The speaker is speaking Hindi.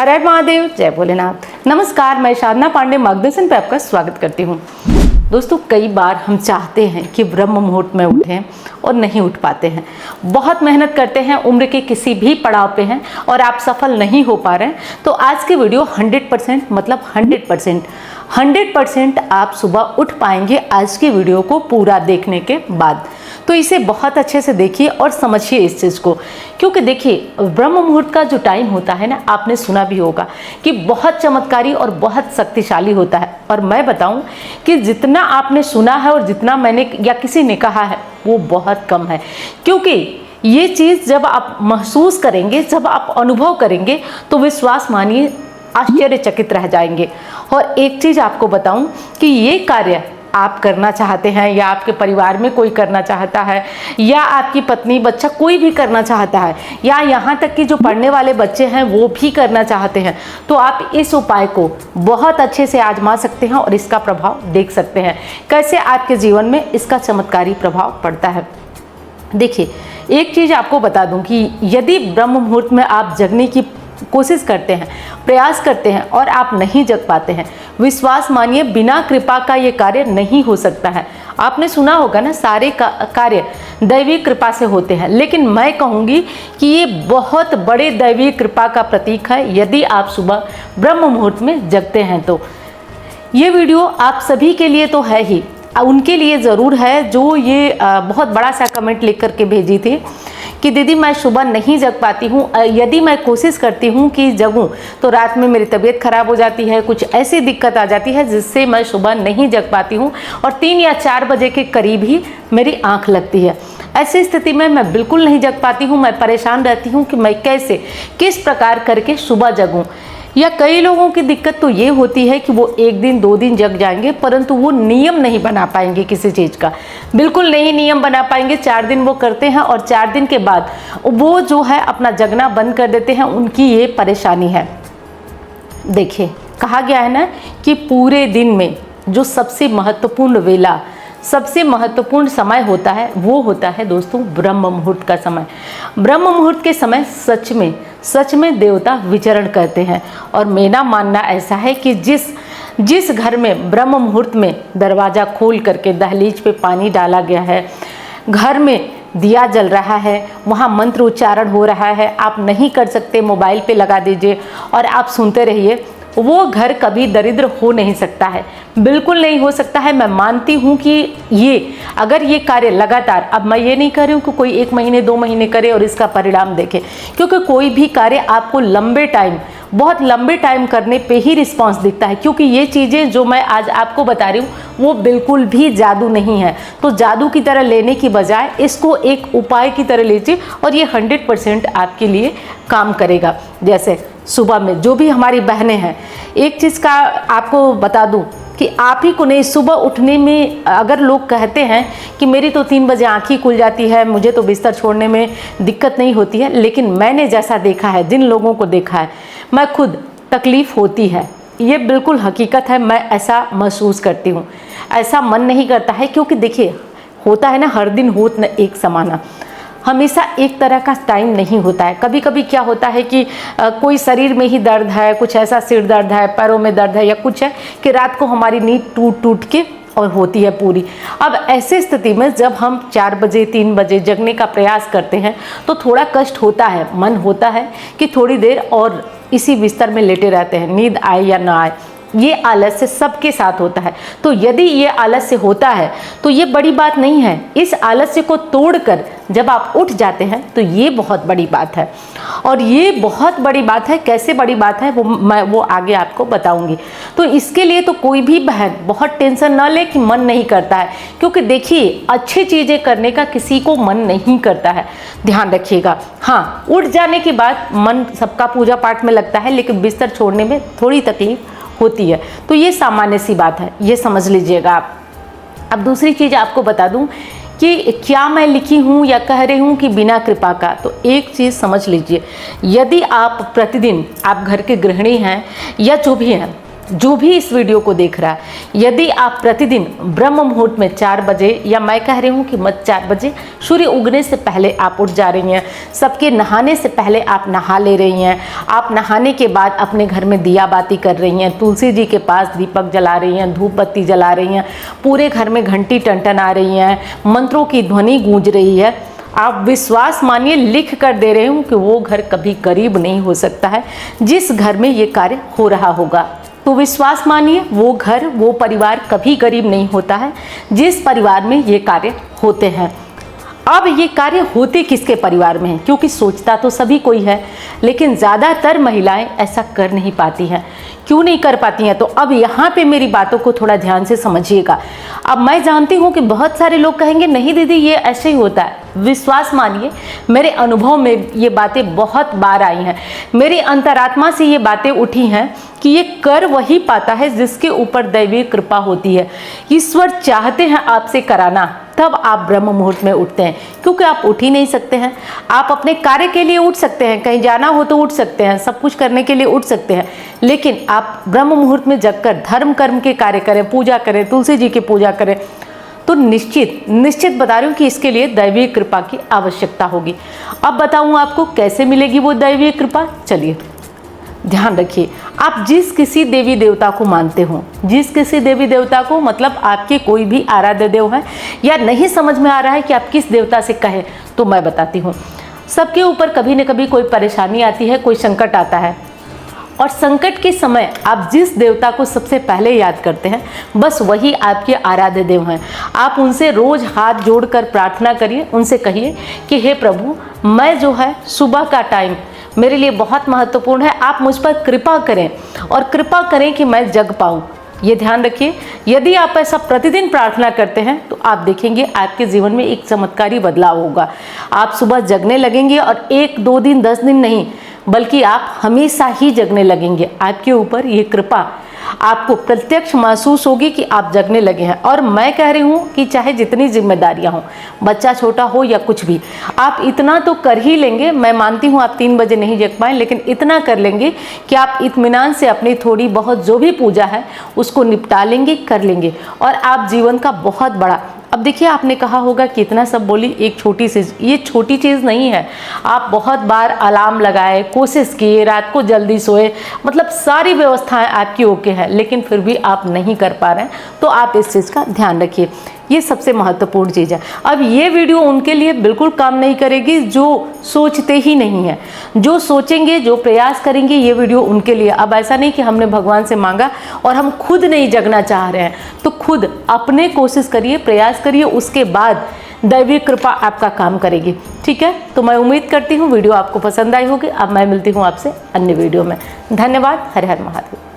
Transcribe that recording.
हर हर महादेव, जय भोलेनाथ। नमस्कार, मैं साधना पांडे मार्गदर्शन पे आपका स्वागत करती हूँ। दोस्तों, कई बार हम चाहते हैं कि ब्रह्म मुहूर्त में उठें और नहीं उठ पाते हैं। बहुत मेहनत करते हैं, उम्र के किसी भी पड़ाव पे हैं और आप सफल नहीं हो पा रहे हैं, तो आज की वीडियो 100% मतलब 100% आप सुबह उठ पाएंगे आज की वीडियो को पूरा देखने के बाद। तो इसे बहुत अच्छे से देखिए और समझिए इस चीज़ को, क्योंकि देखिए ब्रह्म मुहूर्त का जो टाइम होता है ना, आपने सुना भी होगा कि बहुत चमत्कारी और बहुत शक्तिशाली होता है। और मैं बताऊं कि जितना आपने सुना है और जितना मैंने या किसी ने कहा है वो बहुत कम है, क्योंकि ये चीज़ जब आप महसूस करेंगे, जब आप अनुभव करेंगे तो विश्वास मानिए आश्चर्यचकित रह जाएंगे। और एक चीज़ आपको बताऊं कि ये कार्य आप करना चाहते हैं या आपके परिवार में कोई करना चाहता है या आपकी पत्नी बच्चा कोई भी करना चाहता है या यहाँ तक कि जो पढ़ने वाले बच्चे हैं वो भी करना चाहते हैं, तो आप इस उपाय को बहुत अच्छे से आजमा सकते हैं और इसका प्रभाव देख सकते हैं कैसे आपके जीवन में इसका चमत्कारी प्रभाव पड़ता है। देखिए, एक चीज़ आपको बता दूं कि यदि ब्रह्म मुहूर्त में आप जगने की कोशिश करते हैं, प्रयास करते हैं और आप नहीं जग पाते हैं, विश्वास मानिए बिना कृपा का ये कार्य नहीं हो सकता है। आपने सुना होगा ना, सारे कार्य दैवी कृपा से होते हैं, लेकिन मैं कहूँगी कि ये बहुत बड़े दैवी कृपा का प्रतीक है यदि आप सुबह ब्रह्म मुहूर्त में जगते हैं। तो ये वीडियो आप सभी के लिए तो है ही, उनके लिए ज़रूर है जो ये बहुत बड़ा सा कमेंट लिख करके भेजी थी कि दीदी मैं सुबह नहीं जग पाती हूँ, यदि मैं कोशिश करती हूँ कि जगूँ तो रात में मेरी तबीयत खराब हो जाती है, कुछ ऐसी दिक्कत आ जाती है जिससे मैं सुबह नहीं जग पाती हूँ और 3 या 4 बजे के करीब ही मेरी आँख लगती है। ऐसी स्थिति में मैं बिल्कुल नहीं जग पाती हूँ, मैं परेशान रहती हूँ कि मैं कैसे किस प्रकार करके सुबह जगूँ। या कई लोगों की दिक्कत तो ये होती है कि वो 1 दिन 2 दिन जग जाएंगे परंतु वो नियम नहीं बना पाएंगे किसी चीज़ का, बिल्कुल नहीं नियम बना पाएंगे। 4 दिन वो करते हैं और 4 दिन के बाद वो जो है अपना जगना बंद कर देते हैं, उनकी ये परेशानी है। देखिए, कहा गया है ना कि पूरे दिन में जो सबसे महत्वपूर्ण वेला, सबसे महत्वपूर्ण समय होता है वो होता है दोस्तों ब्रह्म मुहूर्त का समय। ब्रह्म मुहूर्त के समय सच में देवता विचरण करते हैं। और मेरा मानना ऐसा है कि जिस घर में ब्रह्म मुहूर्त में दरवाज़ा खोल करके दहलीज पे पानी डाला गया है, घर में दिया जल रहा है, वहाँ मंत्र उच्चारण हो रहा है, आप नहीं कर सकते मोबाइल पे लगा दीजिए और आप सुनते रहिए, वो घर कभी दरिद्र हो नहीं सकता है, बिल्कुल नहीं हो सकता है। मैं मानती हूँ कि ये अगर ये कार्य लगातार, अब मैं ये नहीं कर रही हूँ कि कोई 1 महीने 2 महीने करे और इसका परिणाम देखे, क्योंकि कोई भी कार्य आपको बहुत लंबे टाइम करने पे ही रिस्पांस दिखता है। क्योंकि ये चीज़ें जो मैं आज आपको बता रही हूँ वो बिल्कुल भी जादू नहीं है, तो जादू की तरह लेने की बजाय इसको एक उपाय की तरह लीजिए और ये 100% आपके लिए काम करेगा। जैसे सुबह में जो भी हमारी बहनें हैं, एक चीज़ का आपको बता दूं कि आप ही को नहीं, सुबह उठने में अगर लोग कहते हैं कि मेरी तो 3 बजे आँख ही खुल जाती है, मुझे तो बिस्तर छोड़ने में दिक्कत नहीं होती है, लेकिन मैंने जैसा देखा है, जिन लोगों को देखा है, मैं खुद तकलीफ़ होती है, ये बिल्कुल हकीकत है। मैं ऐसा महसूस करती हूँ, ऐसा मन नहीं करता है, क्योंकि देखिए होता है ना, हर दिन होत न एक समाना, हमेशा एक तरह का टाइम नहीं होता है। कभी कभी क्या होता है कि कोई शरीर में ही दर्द है, कुछ ऐसा सिर दर्द है, पैरों में दर्द है या कुछ है कि रात को हमारी नींद टूट के और होती है पूरी। अब ऐसी स्थिति में जब हम 4 बजे 3 बजे जगने का प्रयास करते हैं तो थोड़ा कष्ट होता है, मन होता है कि थोड़ी देर और इसी बिस्तर में लेटे रहते हैं, नींद आए या ना आए। ये आलस्य सबके साथ होता है, तो यदि ये आलस्य होता है तो ये बड़ी बात नहीं है। इस आलस्य को तोड़कर जब आप उठ जाते हैं तो ये बहुत बड़ी बात है। और ये बहुत बड़ी बात है, कैसे बड़ी बात है वो आगे आपको बताऊंगी। तो इसके लिए तो कोई भी बहन बहुत टेंशन ना ले कि मन नहीं करता है, क्योंकि देखिए अच्छी चीज़ें करने का किसी को मन नहीं करता है, ध्यान रखिएगा। हाँ, उठ जाने के बाद मन सबका पूजा पाठ में लगता है, लेकिन बिस्तर छोड़ने में थोड़ी तकलीफ होती है, तो ये सामान्य सी बात है, ये समझ लीजिएगा आप। अब दूसरी चीज़ आपको बता दूं कि क्या मैं लिखी हूँ या कह रही हूँ कि बिना कृपा का, तो एक चीज़ समझ लीजिए, यदि आप प्रतिदिन, आप घर के गृहिणी हैं या जो भी हैं, जो भी इस वीडियो को देख रहा है, यदि आप प्रतिदिन ब्रह्म मुहूर्त में 4 बजे, या मैं कह रही हूँ कि मत 4 बजे, सूर्य उगने से पहले आप उठ जा रही हैं, सबके नहाने से पहले आप नहा ले रही हैं, आप नहाने के बाद अपने घर में दिया बाती कर रही हैं, तुलसी जी के पास दीपक जला रही हैं, धूप बत्ती जला रही हैं, पूरे घर में घंटी टनटना रही हैं, मंत्रों की ध्वनि गूंज रही है, आप विश्वास मानिए, लिख कर दे रहे हूँ कि वो घर कभी गरीब नहीं हो सकता है जिस घर में ये कार्य हो रहा होगा। तो विश्वास मानिए, वो घर, वो परिवार कभी गरीब नहीं होता है जिस परिवार में ये कार्य होते हैं। अब ये कार्य होते किसके परिवार में है, क्योंकि सोचता तो सभी कोई है, लेकिन ज़्यादातर महिलाएं ऐसा कर नहीं पाती हैं। क्यों नहीं कर पाती हैं? तो अब यहाँ पे मेरी बातों को थोड़ा ध्यान से समझिएगा। अब मैं जानती हूँ कि बहुत सारे लोग कहेंगे नहीं दीदी ये ऐसे ही होता है। विश्वास मानिए, मेरे अनुभव में ये बातें बहुत बार आई हैं, मेरी अंतरात्मा से ये बातें उठी हैं कि ये कर वही पाता है जिसके ऊपर दैवीय कृपा होती है। ईश्वर चाहते हैं आपसे कराना, तब आप ब्रह्म मुहूर्त में उठते हैं, क्योंकि आप उठ ही नहीं सकते हैं। आप अपने कार्य के लिए उठ सकते हैं, कहीं जाना हो तो उठ सकते हैं, सब कुछ करने के लिए उठ सकते हैं, लेकिन आप ब्रह्म मुहूर्त में जगकर धर्म कर्म के कार्य करें, पूजा करें, तुलसी जी की पूजा करें, तो निश्चित बता रही हूँ कि इसके लिए दैवीय कृपा की आवश्यकता होगी। अब बताऊँ आपको कैसे मिलेगी वो दैवीय कृपा। चलिए ध्यान रखिए, आप जिस किसी देवी देवता को मानते हो, जिस किसी देवी देवता को, मतलब आपके कोई भी आराध्य देव है, या नहीं समझ में आ रहा है कि आप किस देवता से कहें, तो मैं बताती हूँ। सबके ऊपर कभी न कभी कोई परेशानी आती है, कोई संकट आता है, और संकट के समय आप जिस देवता को सबसे पहले याद करते हैं, बस वही आपके आराध्य देव हैं। आप उनसे रोज हाथ जोड़कर प्रार्थना करिए, उनसे कहिए कि हे प्रभु, मैं जो है सुबह का टाइम मेरे लिए बहुत महत्वपूर्ण है, आप मुझ पर कृपा करें, और कृपा करें कि मैं जग पाऊँ। ये ध्यान रखिए, यदि आप ऐसा प्रतिदिन प्रार्थना करते हैं तो आप देखेंगे आपके जीवन में एक चमत्कारी बदलाव होगा। आप सुबह जगने लगेंगे, और 1, 2 दिन, 10 दिन नहीं, बल्कि आप हमेशा ही जगने लगेंगे। आपके ऊपर ये कृपा आपको प्रत्यक्ष महसूस होगी कि आप जगने लगे हैं। और मैं कह रही हूँ कि चाहे जितनी जिम्मेदारियां हों, बच्चा छोटा हो या कुछ भी, आप इतना तो कर ही लेंगे। मैं मानती हूँ आप 3 बजे नहीं जग पाएँ, लेकिन इतना कर लेंगे कि आप इत्मीनान से अपनी थोड़ी बहुत जो भी पूजा है उसको निपटा लेंगे, कर लेंगे, और आप जीवन का बहुत बड़ा। अब देखिए, आपने कहा होगा कितना सब बोली, एक छोटी सी, ये छोटी चीज़ नहीं है। आप बहुत बार अलार्म लगाए, कोशिश किए, रात को जल्दी सोए, मतलब सारी व्यवस्थाएं आपकी ओके है, लेकिन फिर भी आप नहीं कर पा रहे हैं, तो आप इस चीज़ का ध्यान रखिए। ये सबसे महत्वपूर्ण चीज़ है। अब ये वीडियो उनके लिए बिल्कुल काम नहीं करेगी जो सोचते ही नहीं है, जो सोचेंगे, जो प्रयास करेंगे, ये वीडियो उनके लिए। अब ऐसा नहीं कि हमने भगवान से मांगा और हम खुद नहीं जगना चाह रहे हैं, तो खुद अपने कोशिश करिए, प्रयास करिए, उसके बाद दैवीय कृपा आपका काम करेगी। ठीक है, तो मैं उम्मीद करती हूँ वीडियो आपको पसंद आई होगी। अब मैं मिलती हूँ आपसे अन्य वीडियो में। धन्यवाद। हर हर महादेव।